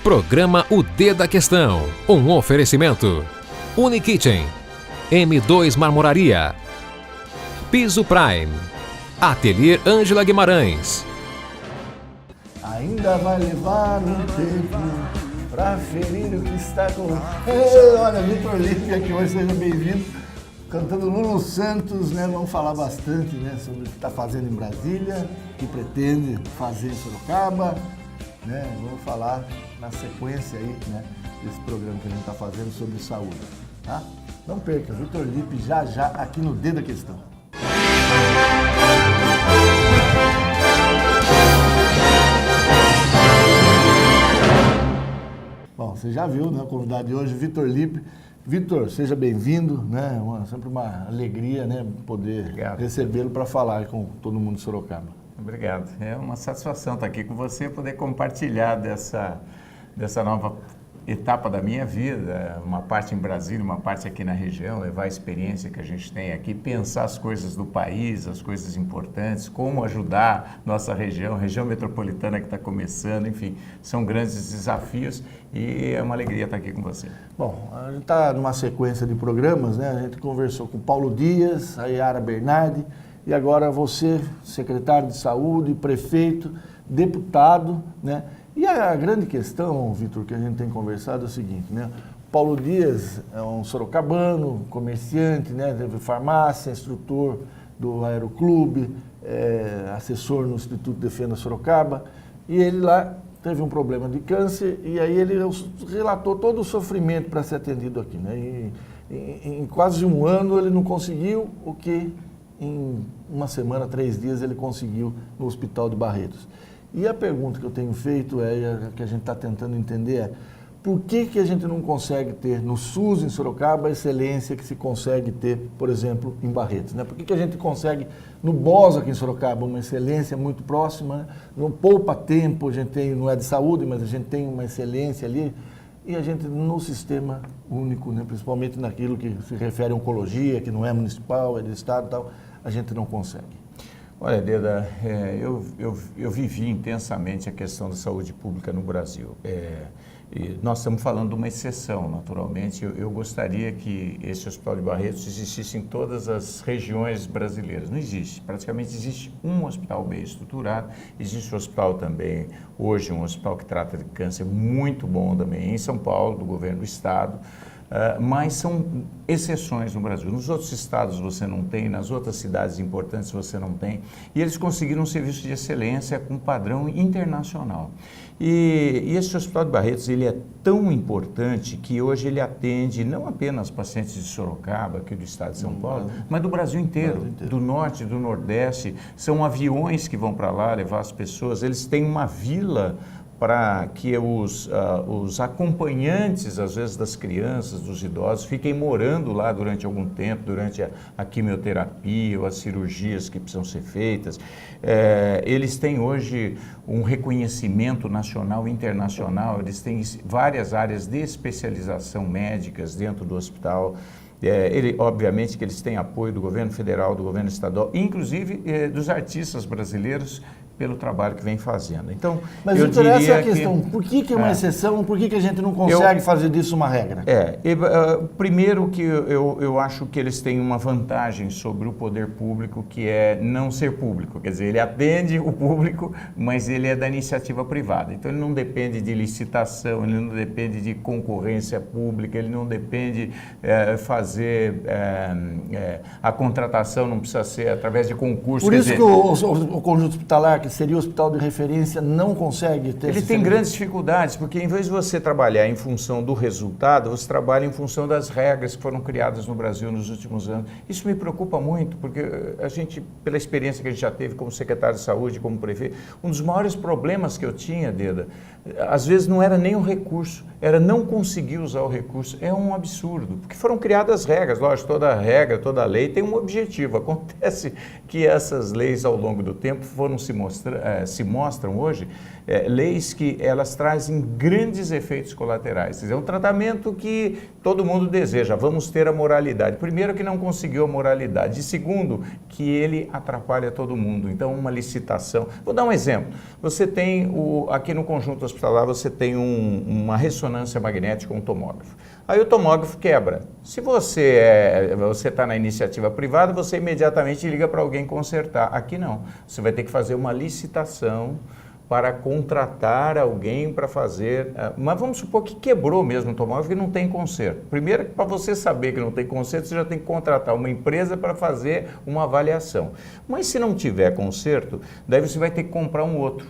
Programa O D da Questão. Um oferecimento. Unikitchen. M2 Marmoraria. Piso Prime. Ateliê Ângela Guimarães. Ainda vai levar um tempo pra ferir o que está com... Olha, Vitor Lipe aqui hoje, seja bem-vindo. Cantando Lulu Santos, né? Vamos falar bastante, né, sobre o que está fazendo em Brasília, o que pretende fazer em Sorocaba, né? Vamos falar na sequência aí, né, desse programa que a gente está fazendo sobre saúde, tá? Não perca, Vitor Lipe já aqui no D da Questão. Bom, você já viu, né, o convidado de hoje, Vitor Lipe. Vitor, seja bem-vindo, né? Sempre uma alegria, né, poder recebê-lo para falar com todo mundo de Sorocaba. Obrigado. É uma satisfação estar aqui com você e poder compartilhar dessa nova etapa da minha vida, uma parte em Brasília, uma parte aqui na região, levar a experiência que a gente tem aqui, pensar as coisas do país, as coisas importantes, como ajudar nossa região metropolitana que está começando, enfim, são grandes desafios e é uma alegria estar aqui com você. Bom, a gente está numa sequência de programas, né? A gente conversou com o Paulo Dias, a Yara Bernardi e agora você, secretário de Saúde, prefeito, deputado, né? E a grande questão, Vitor, que a gente tem conversado é o seguinte, né? Paulo Dias é um sorocabano, comerciante, né? Teve farmácia, instrutor do Aeroclube, assessor no Instituto Defenda Sorocaba, e ele lá teve um problema de câncer e aí ele relatou todo o sofrimento para ser atendido aqui, né? E em quase um ano ele não conseguiu o que em uma semana, 3 dias ele conseguiu no Hospital de Barretos. E a pergunta que eu tenho feito que a gente está tentando entender é por que a gente não consegue ter no SUS, em Sorocaba, a excelência que se consegue ter, por exemplo, em Barretos, né? Por que a gente consegue no BOS aqui em Sorocaba uma excelência muito próxima, né? Não poupa tempo, a gente tem, não é de saúde, mas a gente tem uma excelência ali, e a gente no sistema único, né? Principalmente naquilo que se refere à oncologia, que não é municipal, é de estado e tal, a gente não consegue. Olha, Deda, eu vivi intensamente a questão da saúde pública no Brasil. E nós estamos falando de uma exceção, naturalmente. Eu gostaria que esse Hospital de Barretos existisse em todas as regiões brasileiras. Não existe. Praticamente existe um hospital bem estruturado. Existe um hospital também, hoje, um hospital que trata de câncer muito bom também em São Paulo, do governo do estado. Mas são exceções no Brasil. Nos outros estados você não tem, nas outras cidades importantes você não tem. E eles conseguiram um serviço de excelência com padrão internacional. E esse Hospital de Barretos, ele é tão importante que hoje ele atende não apenas pacientes de Sorocaba, aqui do estado de São Paulo, mas do Brasil inteiro, do norte, do nordeste. São aviões que vão para lá levar as pessoas. Eles têm uma vila para que os acompanhantes, às vezes, das crianças, dos idosos, fiquem morando lá durante algum tempo, durante a quimioterapia ou as cirurgias que precisam ser feitas. Eles têm hoje um reconhecimento nacional e internacional, eles têm várias áreas de especialização médicas dentro do hospital. Obviamente que eles têm apoio do governo federal, do governo estadual, inclusive dos artistas brasileiros, pelo trabalho que vem fazendo. Então, mas eu diria essa é a questão, por que é uma exceção, por que a gente não consegue fazer disso uma regra? Primeiro que eu acho que eles têm uma vantagem sobre o poder público, que é não ser público, quer dizer, ele atende o público, mas ele é da iniciativa privada, então ele não depende de licitação, ele não depende de concorrência pública, ele não depende fazer a contratação, não precisa ser através de concurso. Por isso que o conjunto hospitalar, que seria o hospital de referência, não consegue ter... Ele tem grandes dificuldades, porque em vez de você trabalhar em função do resultado, você trabalha em função das regras que foram criadas no Brasil nos últimos anos. Isso me preocupa muito, porque a gente, pela experiência que a gente já teve como secretário de saúde, como prefeito, um dos maiores problemas que eu tinha, Deda, às vezes não era nem o recurso, era não conseguir usar o recurso. É um absurdo, porque foram criadas regras, lógico, toda regra, toda lei tem um objetivo. Acontece que essas leis, ao longo do tempo, se mostram hoje leis que elas trazem grandes efeitos colaterais. Quer dizer, é um tratamento que todo mundo deseja, vamos ter a moralidade. Primeiro, que não conseguiu a moralidade. E segundo, que ele atrapalha todo mundo. Então, uma licitação... Vou dar um exemplo. Você tem, aqui no conjunto hospitalar, você tem uma ressonância magnética, um tomógrafo. Aí o tomógrafo quebra. Se você está na iniciativa privada, você imediatamente liga para alguém consertar. Aqui não. Você vai ter que fazer uma licitação para contratar alguém para fazer... Mas vamos supor que quebrou mesmo o tomógrafo e não tem conserto. Primeiro, para você saber que não tem conserto, você já tem que contratar uma empresa para fazer uma avaliação. Mas se não tiver conserto, daí você vai ter que comprar um outro.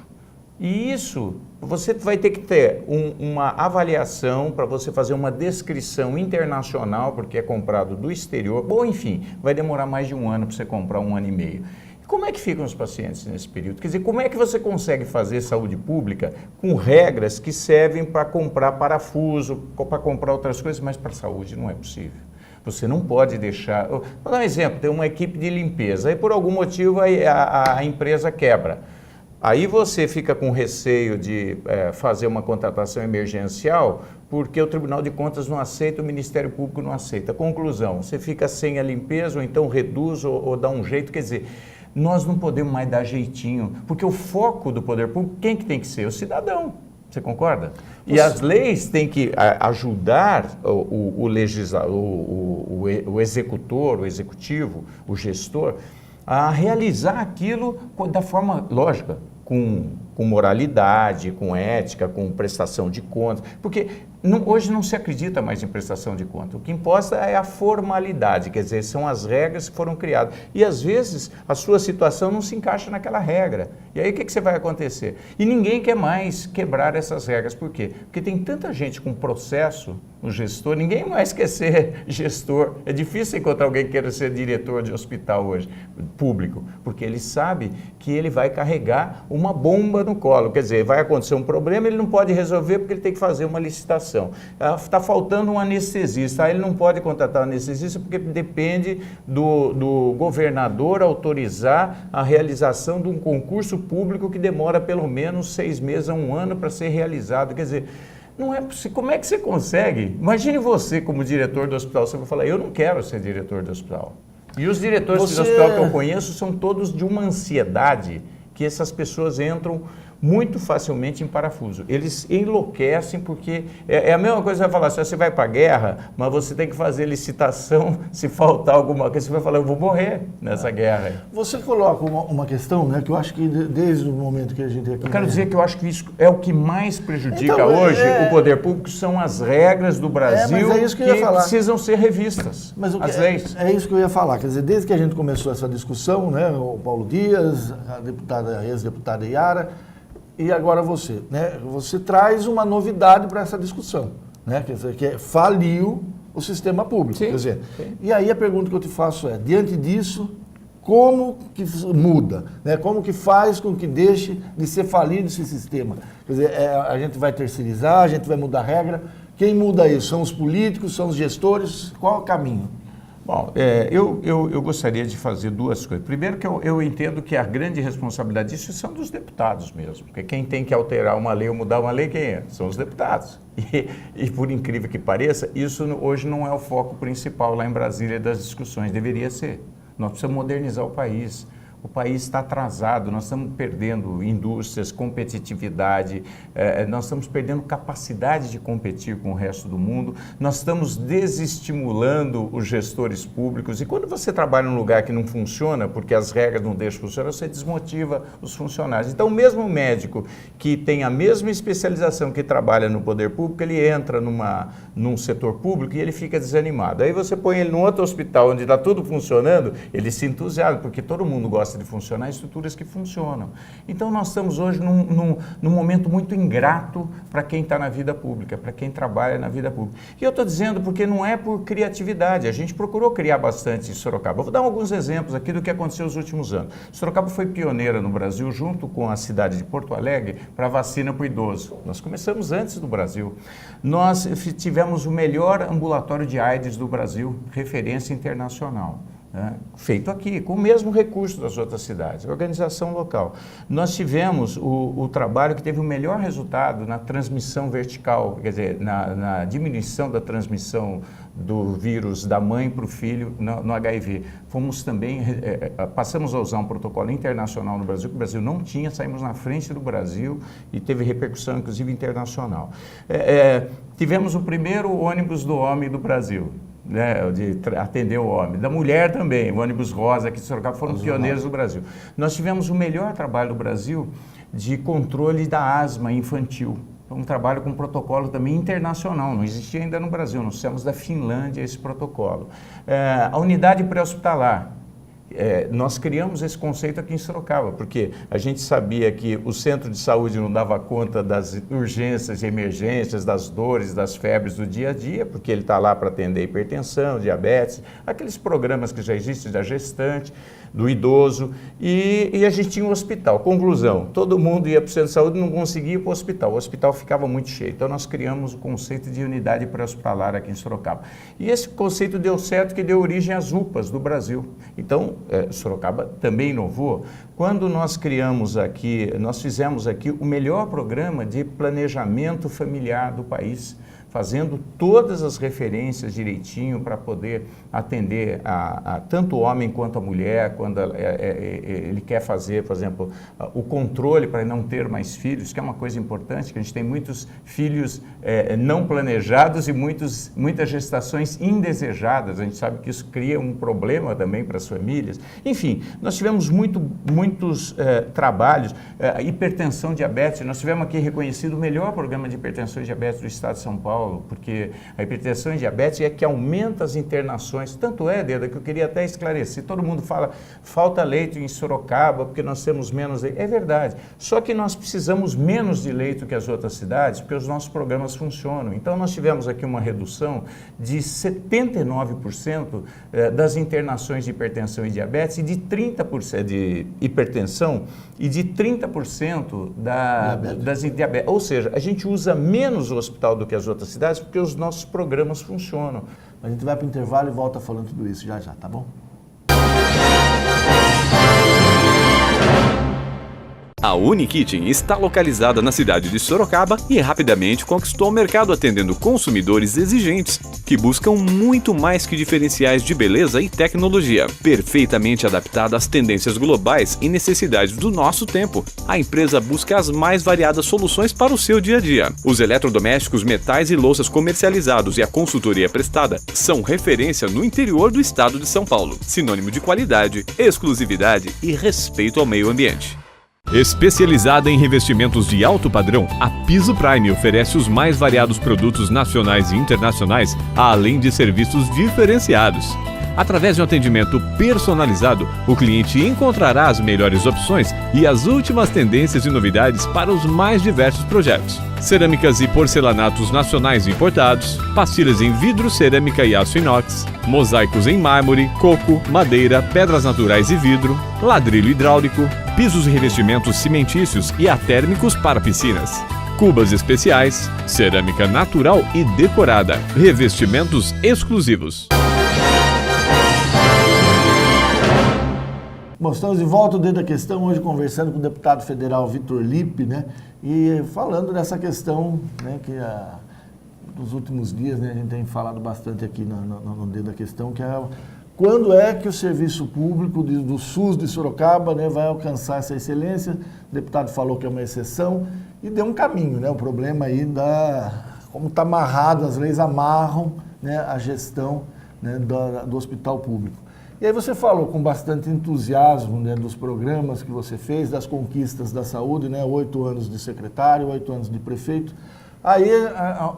E isso, você vai ter que ter uma avaliação para você fazer uma descrição internacional, porque é comprado do exterior. Bom, enfim, vai demorar mais de um ano para você comprar, 1 ano e meio. Como é que ficam os pacientes nesse período? Quer dizer, como é que você consegue fazer saúde pública com regras que servem para comprar parafuso, para comprar outras coisas, mas para a saúde não é possível. Você não pode deixar... Vou dar um exemplo, tem uma equipe de limpeza, aí por algum motivo a empresa quebra. Aí você fica com receio de fazer uma contratação emergencial porque o Tribunal de Contas não aceita, o Ministério Público não aceita. Conclusão, você fica sem a limpeza ou então reduz ou dá um jeito, quer dizer... Nós não podemos mais dar jeitinho, porque o foco do poder público, quem que tem que ser? O cidadão. Você concorda? E as leis têm que ajudar o executor, o executivo, o gestor, a realizar aquilo da forma lógica, com moralidade, com ética, com prestação de contas, porque hoje não se acredita mais em prestação de contas. O que importa é a formalidade, quer dizer, são as regras que foram criadas. E às vezes a sua situação não se encaixa naquela regra. E aí o que você vai acontecer? E ninguém quer mais quebrar essas regras. Por quê? Porque tem tanta gente com processo no gestor, ninguém mais quer ser gestor. É difícil encontrar alguém que queira ser diretor de hospital hoje, público, porque ele sabe que ele vai carregar uma bomba no colo. Quer dizer, vai acontecer um problema, ele não pode resolver porque ele tem que fazer uma licitação. Está faltando um anestesista, ele não pode contratar um anestesista porque depende do governador autorizar a realização de um concurso público que demora pelo menos 6 meses a 1 ano para ser realizado. Quer dizer, não é possível. Como é que você consegue? Imagine você como diretor do hospital, você vai falar, eu não quero ser diretor do hospital. E os diretores do hospital que eu conheço são todos de uma ansiedade que essas pessoas entram muito facilmente em parafuso. Eles enlouquecem porque é a mesma coisa que você vai falar, se você vai para a guerra, mas você tem que fazer licitação, se faltar alguma coisa, você vai falar, eu vou morrer nessa guerra. Você coloca uma questão, né, que eu acho que desde o momento que a gente... Eu quero dizer que eu acho que isso é o que mais prejudica hoje o poder público, são as regras do Brasil que precisam ser revistas, as leis. É isso que eu ia falar, quer dizer, desde que a gente começou essa discussão, né, o Paulo Dias, a ex-deputada Yara, e agora você, né? Você traz uma novidade para essa discussão, né? Quer dizer, que faliu o sistema público. Sim, quer dizer, e aí a pergunta que eu te faço é, diante disso, como que muda? Né? Como que faz com que deixe de ser falido esse sistema? Quer dizer, a gente vai terceirizar, a gente vai mudar a regra. Quem muda isso? São os políticos, são os gestores? Qual é o caminho? Bom, eu gostaria de fazer 2 coisas. Primeiro que eu entendo que a grande responsabilidade disso são dos deputados mesmo, porque quem tem que alterar uma lei ou mudar uma lei, quem é? São os deputados. E por incrível que pareça, isso hoje não é o foco principal lá em Brasília das discussões, deveria ser. Nós precisamos modernizar o país. O país está atrasado, nós estamos perdendo indústrias, competitividade, nós estamos perdendo capacidade de competir com o resto do mundo, nós estamos desestimulando os gestores públicos. E quando você trabalha num lugar que não funciona, porque as regras não deixam funcionar, você desmotiva os funcionários. Então, mesmo o médico que tem a mesma especialização que trabalha no poder público, ele entra num setor público e ele fica desanimado. Aí você põe ele num outro hospital onde está tudo funcionando, ele se entusiasma, porque todo mundo gosta de funcionar, estruturas que funcionam. Então nós estamos hoje num momento muito ingrato para quem está na vida pública, para quem trabalha na vida pública. E eu estou dizendo porque não é por criatividade, a gente procurou criar bastante em Sorocaba. Eu vou dar alguns exemplos aqui do que aconteceu nos últimos anos. Sorocaba foi pioneira no Brasil, junto com a cidade de Porto Alegre, para vacina para o idoso. Nós começamos antes do Brasil. Nós tivemos o melhor ambulatório de AIDS do Brasil, referência internacional. né, feito aqui, com o mesmo recurso das outras cidades, organização local. Nós tivemos o trabalho que teve o melhor resultado na transmissão vertical, quer dizer, na diminuição da transmissão do vírus da mãe para o filho no HIV. Fomos também, passamos a usar um protocolo internacional no Brasil, que o Brasil não tinha, saímos na frente do Brasil e teve repercussão, inclusive, internacional. Tivemos o primeiro ônibus do homem do Brasil, né, de atender o homem, da mulher também, o ônibus rosa aqui de Sorocaba, foram pioneiros do Brasil. Nós tivemos o melhor trabalho do Brasil de controle da asma infantil. Um trabalho com protocolo também internacional, não existia ainda no Brasil, nós fizemos da Finlândia esse protocolo. A unidade pré-hospitalar, nós criamos esse conceito aqui em Sorocaba, porque a gente sabia que o centro de saúde não dava conta das urgências e emergências, das dores, das febres do dia a dia, porque ele está lá para atender hipertensão, diabetes, aqueles programas que já existem da gestante, do idoso, e a gente tinha um hospital. Conclusão, todo mundo ia para o centro de saúde e não conseguia ir para o hospital ficava muito cheio. Então nós criamos o conceito de unidade pré-hospitalar aqui em Sorocaba. E esse conceito deu certo, que deu origem às UPAs do Brasil. Então, Sorocaba também inovou. Quando nós criamos aqui, nós fizemos aqui o melhor programa de planejamento familiar do país, fazendo todas as referências direitinho para poder atender a tanto o homem quanto a mulher, quando ele quer fazer, por exemplo, o controle para não ter mais filhos, que é uma coisa importante, que a gente tem muitos filhos não planejados e muitas gestações indesejadas. A gente sabe que isso cria um problema também para as famílias. Enfim, nós tivemos muitos trabalhos, hipertensão, diabetes, nós tivemos aqui reconhecido o melhor programa de hipertensão e diabetes do estado de São Paulo, porque a hipertensão e diabetes é que aumenta as internações. Tanto é, Deda, que eu queria até esclarecer. Todo mundo fala, falta leito em Sorocaba porque nós temos menos leito. É verdade. Só que nós precisamos menos de leito que as outras cidades, porque os nossos programas funcionam. Então, nós tivemos aqui uma redução de 79% das internações de hipertensão e diabetes, e de 30% de hipertensão e de 30% das diabetes. Ou seja, a gente usa menos o hospital do que as outras cidades, porque os nossos programas funcionam. A gente vai para o intervalo e volta falando tudo isso já, tá bom? A Unikitchen está localizada na cidade de Sorocaba e rapidamente conquistou o mercado atendendo consumidores exigentes que buscam muito mais que diferenciais de beleza e tecnologia, perfeitamente adaptada às tendências globais e necessidades do nosso tempo. A empresa busca as mais variadas soluções para o seu dia a dia. Os eletrodomésticos, metais e louças comercializados e a consultoria prestada são referência no interior do estado de São Paulo, sinônimo de qualidade, exclusividade e respeito ao meio ambiente. Especializada em revestimentos de alto padrão, a Piso Prime oferece os mais variados produtos nacionais e internacionais, além de serviços diferenciados. Através de um atendimento personalizado, o cliente encontrará as melhores opções e as últimas tendências e novidades para os mais diversos projetos. Cerâmicas e porcelanatos nacionais importados, pastilhas em vidro, cerâmica e aço inox, mosaicos em mármore, coco, madeira, pedras naturais e vidro, ladrilho hidráulico, pisos e revestimentos cimentícios e atérmicos para piscinas. Cubas especiais, cerâmica natural e decorada, revestimentos exclusivos. Bom, estamos de volta dentro da questão, hoje conversando com o deputado federal Vitor Lippe, né, e falando dessa questão, né, que nos últimos dias, né, a gente tem falado bastante aqui no dentro da questão, que é quando é que o serviço público do SUS de Sorocaba, né, vai alcançar essa excelência. O deputado falou que é uma exceção e deu um caminho, né, o problema aí como está amarrado, as leis amarram, né, a gestão, né, do hospital público. E aí você falou com bastante entusiasmo, né, dos programas que você fez, das conquistas da saúde, né, 8 anos de secretário, 8 anos de prefeito. Aí a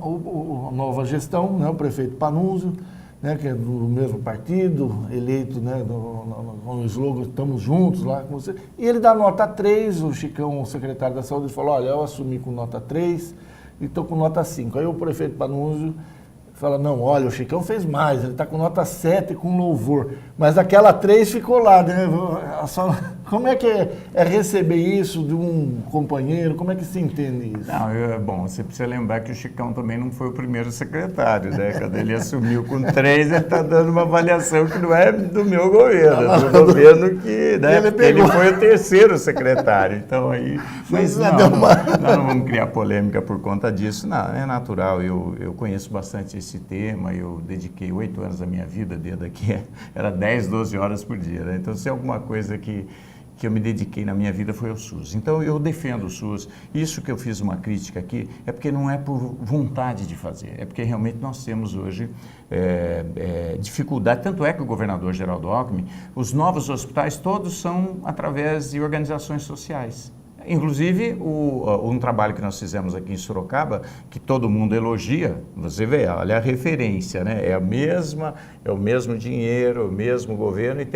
nova gestão, né, o prefeito Panunzio, né, que é do mesmo partido, eleito, né, com o slogan "Estamos juntos" lá com você, e ele dá nota 3, o Chicão, o secretário da saúde, falou, olha, eu assumi com nota 3 e estou com nota 5. Aí o prefeito Panunzio fala, não, olha, o Chicão fez mais, ele está com nota 7 com louvor. Mas aquela 3 ficou lá, né? Só Como é que é receber isso de um companheiro? Como é que se entende isso? Não, bom, você precisa lembrar que o Chicão também não foi o primeiro secretário, né? Quando ele assumiu com 3, ele está dando uma avaliação que não é do meu governo, é do governo que, né? Ele foi o terceiro secretário, então aí... Mas nós não vamos criar polêmica por conta disso, não, é natural, eu conheço bastante esse tema, eu dediquei 8 anos da minha vida, desde aqui, era 10, 12 horas por dia, né? Então, se é alguma coisa que eu me dediquei na minha vida foi ao SUS. Então, eu defendo o SUS. Isso que eu fiz uma crítica aqui é porque não é por vontade de fazer, é porque realmente nós temos hoje dificuldade. Tanto é que o governador Geraldo Alckmin, os novos hospitais todos são através de organizações sociais. Inclusive, um trabalho que nós fizemos aqui em Sorocaba, que todo mundo elogia, você vê, olha a referência, né? É o mesmo dinheiro, o mesmo governo, e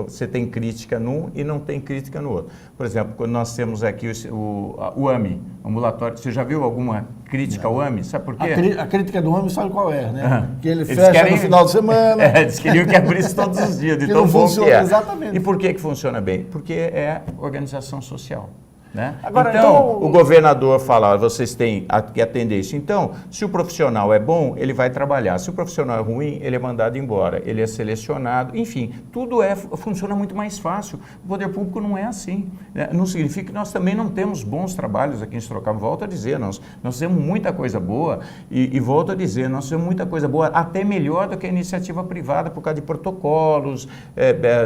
você tem crítica num e não tem crítica no outro. Por exemplo, quando nós temos aqui o AMI, ambulatório, você já viu alguma crítica ao AMI? Sabe por quê? A crítica do AMI sabe qual é, né? Que ele fecha no final de semana. Eles queriam que abrisse todos os dias, de tão bom que é. Exatamente. E por que funciona bem? Porque é organização social. Né? Agora, então, o governador fala, vocês têm que atender isso. Então, se o profissional é bom, ele vai trabalhar. Se o profissional é ruim, ele é mandado embora, ele é selecionado. Enfim, tudo funciona muito mais fácil. O poder público não é assim. Né? Não significa que nós também não temos bons trabalhos aqui em Sorocaba. Volto a dizer, nós temos muita coisa boa e volto a dizer, nós temos muita coisa boa, até melhor do que a iniciativa privada, por causa de protocolos,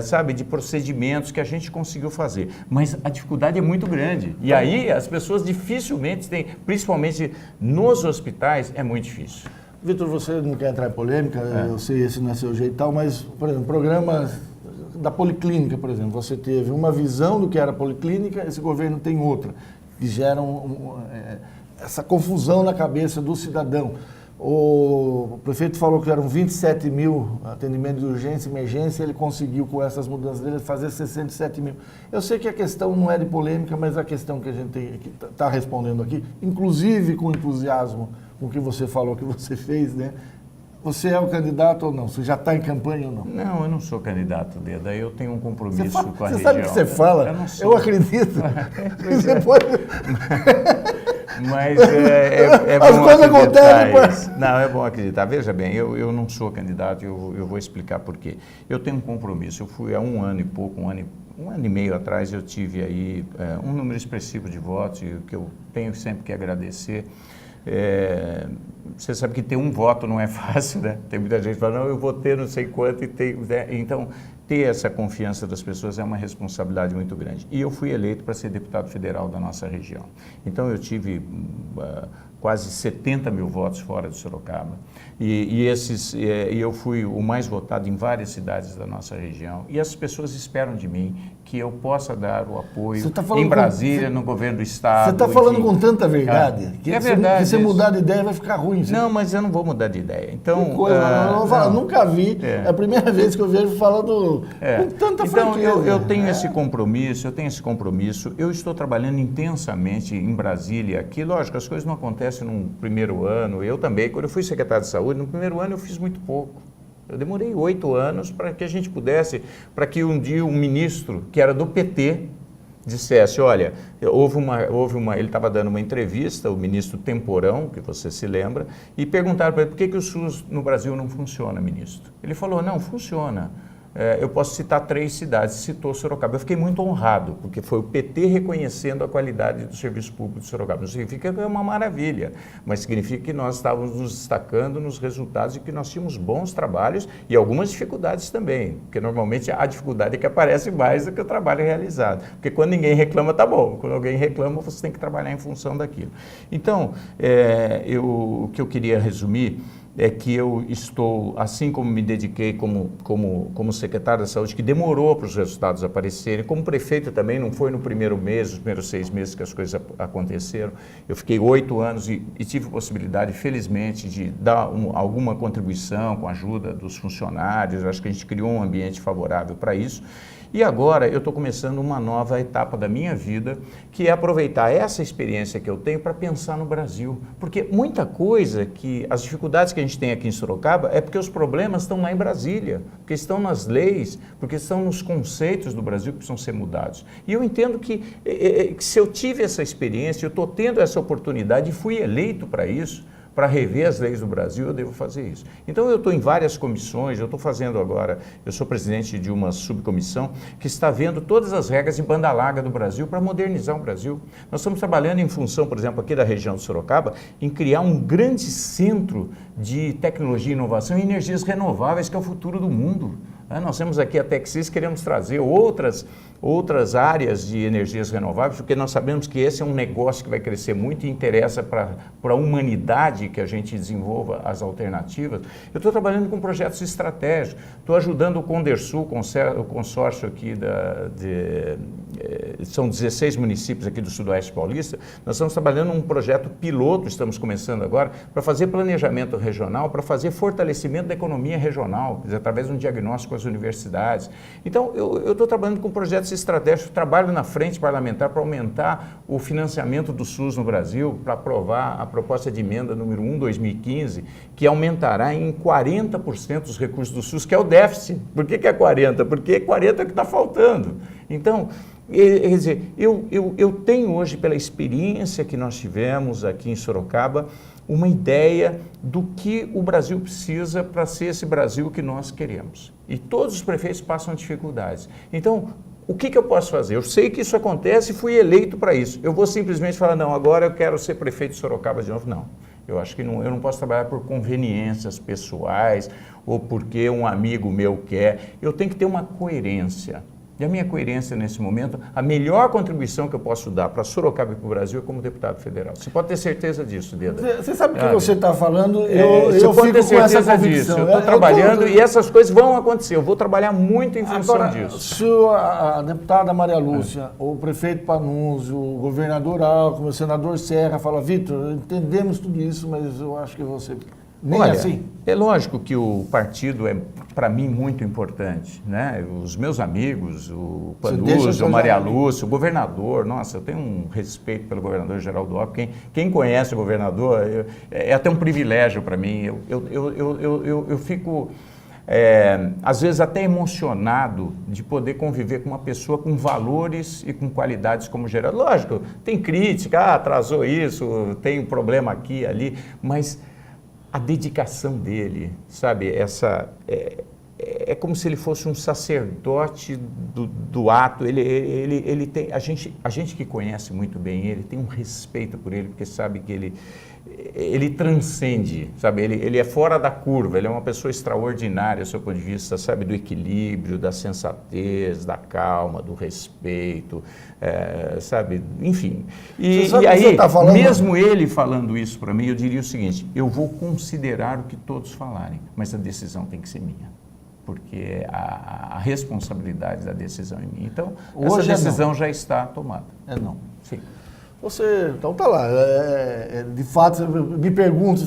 sabe, de procedimentos que a gente conseguiu fazer. Mas a dificuldade é muito grande. E aí as pessoas dificilmente têm, principalmente nos hospitais, é muito difícil. Vitor, você não quer entrar em polêmica, eu sei esse não é seu jeito e tal, mas, por exemplo, programas da Policlínica, por exemplo, você teve uma visão do que era a Policlínica, esse governo tem outra, que geram essa confusão na cabeça do cidadão. O prefeito falou que eram 27 mil atendimentos de urgência e emergência, ele conseguiu, com essas mudanças dele, fazer 67 mil. Eu sei que a questão não é de polêmica, mas a questão que a gente está respondendo aqui, inclusive com entusiasmo, com o que você falou, que você fez, né? Você é o candidato ou não? Você já está em campanha ou não? Não, eu não sou candidato, Deda. Eu tenho um compromisso com a região. Você sabe o que você fala? Eu não sou. Eu acredito. Você pode... Mas é As bom coisas acreditar. acontecem. Não, é bom acreditar. Veja bem, eu não sou candidato, eu vou explicar por quê. Eu tenho um compromisso. Eu fui há 1 ano e pouco, um ano e meio atrás, eu tive aí um número expressivo de votos, e o que eu tenho sempre que agradecer. Você sabe que ter um voto não é fácil, né? Tem muita gente que fala, não, eu vou ter não sei quanto, então ter essa confiança das pessoas é uma responsabilidade muito grande. E eu fui eleito para ser deputado federal da nossa região. Então eu tive quase 70 mil votos fora de Sorocaba. E eu fui o mais votado em várias cidades da nossa região. E as pessoas esperam de mim que eu possa dar o apoio em Brasília, no governo do Estado. Você está falando com tanta verdade. É verdade. Se você mudar de ideia vai ficar ruim. Não, mas eu não vou mudar de ideia. Então, nunca vi. É a primeira vez que eu vejo falando com tanta franqueza. Então, eu tenho esse compromisso, eu estou trabalhando intensamente em Brasília, que, lógico, as coisas não acontecem no primeiro ano. Eu também, quando eu fui secretário de saúde, no primeiro ano eu fiz muito pouco. Eu demorei 8 anos para que a gente pudesse, para que um dia um ministro, que era do PT, dissesse, olha, ele estava dando uma entrevista, o ministro Temporão, que você se lembra, e perguntaram para ele, por que o SUS no Brasil não funciona, ministro? Ele falou, não, funciona. Eu posso citar 3 cidades, citou Sorocaba. Eu fiquei muito honrado, porque foi o PT reconhecendo a qualidade do serviço público de Sorocaba. Não significa que é uma maravilha, mas significa que nós estávamos nos destacando nos resultados e que nós tínhamos bons trabalhos e algumas dificuldades também, porque normalmente a dificuldade é que aparece mais do que o trabalho realizado. Porque quando ninguém reclama, tá bom. Quando alguém reclama, você tem que trabalhar em função daquilo. Então, o que eu queria resumir é que eu estou, assim como me dediquei como secretário da saúde, que demorou para os resultados aparecerem, como prefeito também, não foi no primeiro mês, os primeiros 6 meses que as coisas aconteceram. Eu fiquei 8 anos e tive possibilidade, felizmente, de dar alguma contribuição com a ajuda dos funcionários. Eu acho que a gente criou um ambiente favorável para isso. E agora eu estou começando uma nova etapa da minha vida, que é aproveitar essa experiência que eu tenho para pensar no Brasil. Porque muita coisa as dificuldades que a gente tem aqui em Sorocaba é porque os problemas estão lá em Brasília, porque estão nas leis, porque estão nos conceitos do Brasil que precisam ser mudados. E eu entendo que se eu tive essa experiência, eu estou tendo essa oportunidade e fui eleito para isso, para rever as leis do Brasil, eu devo fazer isso. Então eu estou em várias comissões, eu estou fazendo agora, eu sou presidente de uma subcomissão que está vendo todas as regras de banda larga do Brasil para modernizar o Brasil. Nós estamos trabalhando em função, por exemplo, aqui da região de Sorocaba, em criar um grande centro de tecnologia e inovação em energias renováveis, que é o futuro do mundo. Nós temos aqui a Texis, queremos trazer outras áreas de energias renováveis, porque nós sabemos que esse é um negócio que vai crescer muito e interessa para a humanidade que a gente desenvolva as alternativas. Eu estou trabalhando com projetos estratégicos, estou ajudando o Condersul, o consórcio aqui são 16 municípios aqui do Sudoeste Paulista, nós estamos trabalhando um projeto piloto, estamos começando agora, para fazer planejamento regional, para fazer fortalecimento da economia regional, através de um diagnóstico com as universidades. Então, eu estou trabalhando com projetos estratégicos, trabalho na frente parlamentar para aumentar o financiamento do SUS no Brasil, para aprovar a proposta de emenda número 1/2015, que aumentará em 40% os recursos do SUS, que é o déficit. Por que é 40%? Porque 40% é o que está faltando. Então, quer dizer, eu tenho hoje, pela experiência que nós tivemos aqui em Sorocaba, uma ideia do que o Brasil precisa para ser esse Brasil que nós queremos. E todos os prefeitos passam dificuldades. Então, o que eu posso fazer? Eu sei que isso acontece e fui eleito para isso. Eu vou simplesmente falar, não, agora eu quero ser prefeito de Sorocaba de novo? Não. Eu acho que eu não posso trabalhar por conveniências pessoais ou porque um amigo meu quer. Eu tenho que ter uma coerência. E a minha coerência nesse momento, a melhor contribuição que eu posso dar para Sorocaba e para o Brasil é como deputado federal. Você pode ter certeza disso, Deda. Você sabe o que você está falando, você pode ter certeza disso. Eu estou trabalhando e essas coisas vão acontecer. Eu vou trabalhar muito em função disso. Se a deputada Maria Lúcia, ou o prefeito Panunzio, o governador Alckmin, o senador Serra fala, Vitor, entendemos tudo isso, mas eu acho que você... Nem Olha, assim. É lógico que o partido é, para mim, muito importante, né? Os meus amigos, o Panunzio, o Maria Lúcia, o governador, nossa, eu tenho um respeito pelo governador Geraldo Alckmin. Quem conhece o governador, é até um privilégio para mim. Eu fico, às vezes, até emocionado de poder conviver com uma pessoa com valores e com qualidades como Geraldo. Lógico, tem crítica, atrasou isso, tem um problema aqui e ali, mas... a dedicação dele, sabe, é como se ele fosse um sacerdote do ato. Ele tem, a gente que conhece muito bem ele, tem um respeito por ele, porque sabe que ele transcende, sabe, ele é fora da curva, ele é uma pessoa extraordinária do seu ponto de vista, sabe, do equilíbrio, da sensatez, da calma, do respeito, sabe, enfim. E aí, mesmo ele falando isso para mim, eu diria o seguinte, eu vou considerar o que todos falarem, mas a decisão tem que ser minha, porque a responsabilidade da decisão é minha. Então, essa decisão já está tomada. Não. Sim. Então tá lá, de fato, me pergunto,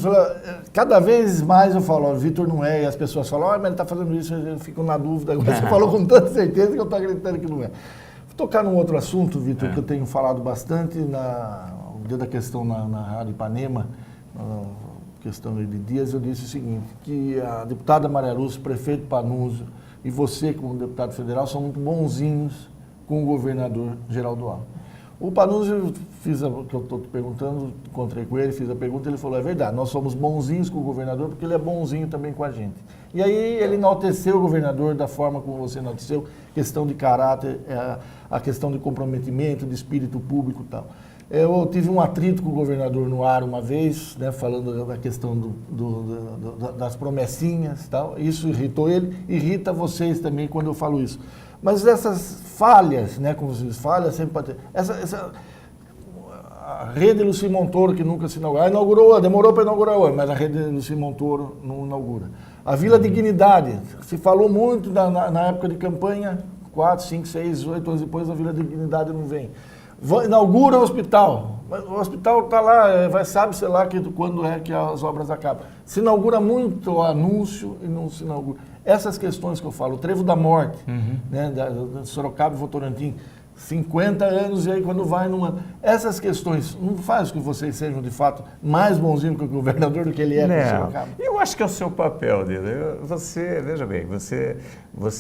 cada vez mais eu falo, Vitor não é, e as pessoas falam, mas ele está fazendo isso, eu fico na dúvida, agora você falou com tanta certeza que eu estou acreditando que não é. Vou tocar num outro assunto, Vitor, que eu tenho falado bastante, no dia da questão na Rádio Ipanema, questão de dias, eu disse o seguinte, que a deputada Maria Lúcia, o prefeito Panunzio e você como deputado federal são muito bonzinhos com o governador Geraldo Alckmin. O Panunzio, fiz o que eu estou te perguntando, encontrei com ele, fiz a pergunta, ele falou, é verdade, nós somos bonzinhos com o governador porque ele é bonzinho também com a gente. E aí ele enalteceu o governador da forma como você enalteceu, questão de caráter, a questão de comprometimento, de espírito público e tal. Eu tive um atrito com o governador no ar uma vez, né, falando da questão das promessinhas e tal, isso irritou ele, irrita vocês também quando eu falo isso. Mas essas falhas, né, como vocês falam, sempre pode ter. A rede Luci Montoro, que nunca se inaugurou, demorou para inaugurar hoje, mas a rede Luci Montoro não inaugura. A Vila Dignidade, se falou muito na época de campanha, 4, 5, 6, 8 anos depois, a Vila Dignidade não vem. inaugura o hospital. O hospital está lá, sabe, sei lá, quando é que as obras acabam. Se inaugura muito anúncio e não se inaugura. Essas questões que eu falo, o Trevo da Morte, né, da Sorocaba e Votorantim, 50 anos, e aí quando vai numa... Essas questões não faz com que vocês sejam, de fato, mais bonzinhos que o governador do que ele é com o Sorocaba? Eu acho que é o seu papel, Dida. Você, veja bem, você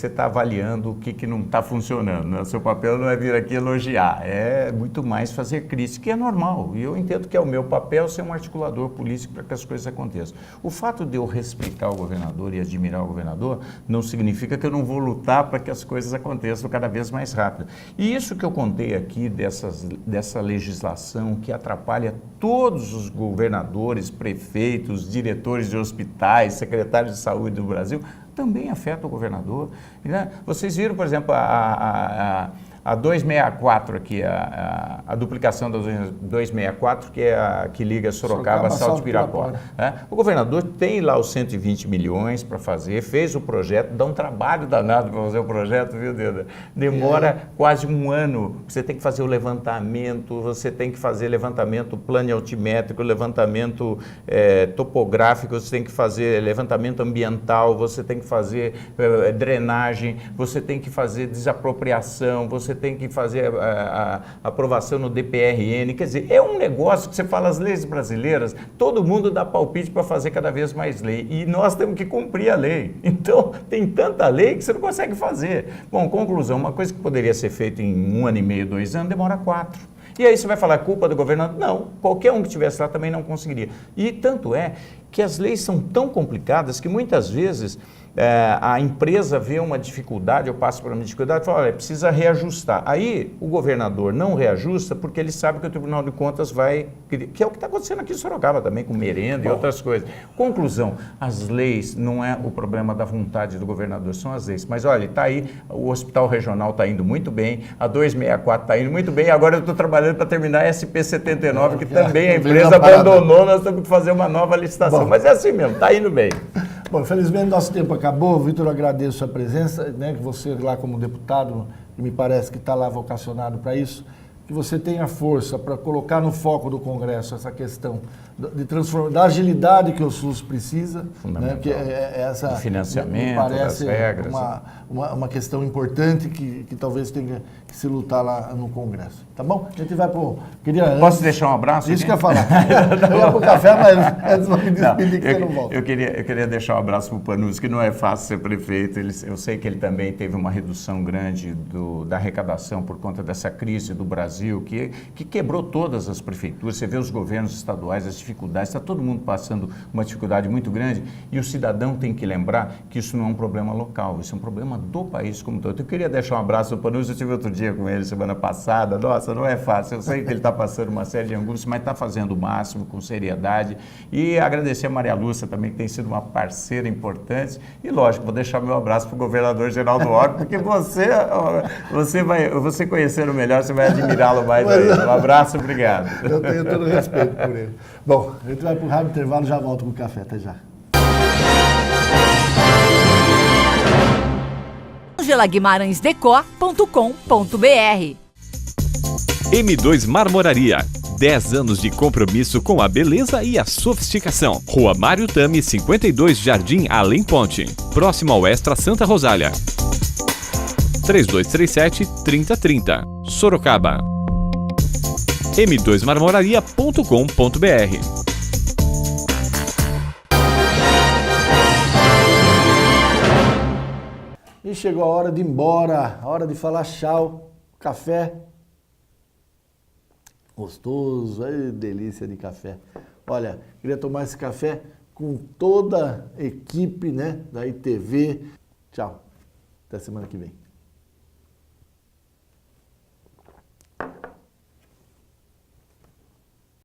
está avaliando o que não está funcionando. Né? O seu papel não é vir aqui elogiar, é muito mais fazer crítica, que é normal. E eu entendo que é o meu papel ser um articulador político para que as coisas aconteçam. O fato de eu respeitar o governador e admirar o governador não significa que eu não vou lutar para que as coisas aconteçam cada vez mais rápido. E isso que eu contei aqui dessa legislação que atrapalha todos os governadores, prefeitos, diretores de hospitais, secretários de saúde do Brasil, também afeta o governador. Né? Vocês viram, por exemplo, a 264 aqui, a duplicação da 264, que é a que liga Sorocaba a Salto de Pirapora. Né? O governador tem lá os 120 milhões para fazer, fez o projeto, dá um trabalho danado para fazer o projeto, viu, Deda? Demora quase um ano. Você tem que fazer o levantamento, você tem que fazer levantamento planaltimétrico, levantamento topográfico, você tem que fazer levantamento ambiental, você tem que fazer drenagem, você tem que fazer desapropriação, você tem que fazer a aprovação no DPRN, quer dizer, é um negócio que você fala, as leis brasileiras, todo mundo dá palpite para fazer cada vez mais lei, e nós temos que cumprir a lei, então tem tanta lei que você não consegue fazer. Bom, conclusão, uma coisa que poderia ser feita em 1 ano e meio, 2 anos, demora 4. E aí você vai falar culpa do governador? Não, qualquer um que estivesse lá também não conseguiria. E tanto é que as leis são tão complicadas que muitas vezes a empresa vê uma dificuldade, eu passo por uma dificuldade e falo, olha, precisa reajustar. Aí o governador não reajusta porque ele sabe que o Tribunal de Contas vai... Que é o que está acontecendo aqui em Sorocaba também, com merenda e outras coisas. Conclusão, as leis não é o problema da vontade do governador, são as leis. Mas olha, está aí, o Hospital Regional está indo muito bem, a 264 está indo muito bem, agora eu estou trabalhando para terminar a SP-79, que também a empresa abandonou, nós temos que fazer uma nova licitação. Bom, mas é assim mesmo, está indo bem. Bom, infelizmente nosso tempo acabou. Vitor, eu agradeço a presença, né, que você lá como deputado, que me parece que está lá vocacionado para isso, que você tenha força para colocar no foco do Congresso essa questão de transformar, da agilidade que o SUS precisa, né, que essa o financiamento, me parece das regras, uma questão importante que talvez tenha que se lutar lá no Congresso. Tá bom? A gente vai pro... Posso deixar um abraço? Isso que eu ia falar. Eu ia pro café, mas antes vou me despedir que você não volta. Eu queria deixar um abraço para o Panuzzi, que não é fácil ser prefeito. Eu sei que ele também teve uma redução grande da arrecadação por conta dessa crise do Brasil, que quebrou todas as prefeituras. Você vê os governos estaduais, as dificuldades, está todo mundo passando uma dificuldade muito grande e o cidadão tem que lembrar que isso não é um problema local, isso é um problema do país como todo. Eu queria deixar um abraço ao Panuzzi, eu estive outro dia com ele, semana passada, nossa, não é fácil, eu sei que ele está passando uma série de angústias, mas está fazendo o máximo, com seriedade, e agradecer a Maria Lúcia também, que tem sido uma parceira importante, e lógico, vou deixar meu abraço para o governador Geraldo Alckmin, porque você conhecendo melhor, você vai admirá-lo mais ainda. Um abraço, obrigado. Eu tenho todo o respeito por ele. Bom, a gente vai para o rápido intervalo e já volto com o café. Até já. angelaguimarãesdecor.com.br M2 Marmoraria. 10 anos de compromisso com a beleza e a sofisticação. Rua Mário Tami, 52, Jardim Além Ponte. Próximo ao Extra Santa Rosália. 3237-3030. Sorocaba. m2marmoraria.com.br. E chegou a hora de ir embora, a hora de falar tchau. Café gostoso, ai, delícia de café. Olha, queria tomar esse café com toda a equipe, né, da ITV. Tchau, até semana que vem.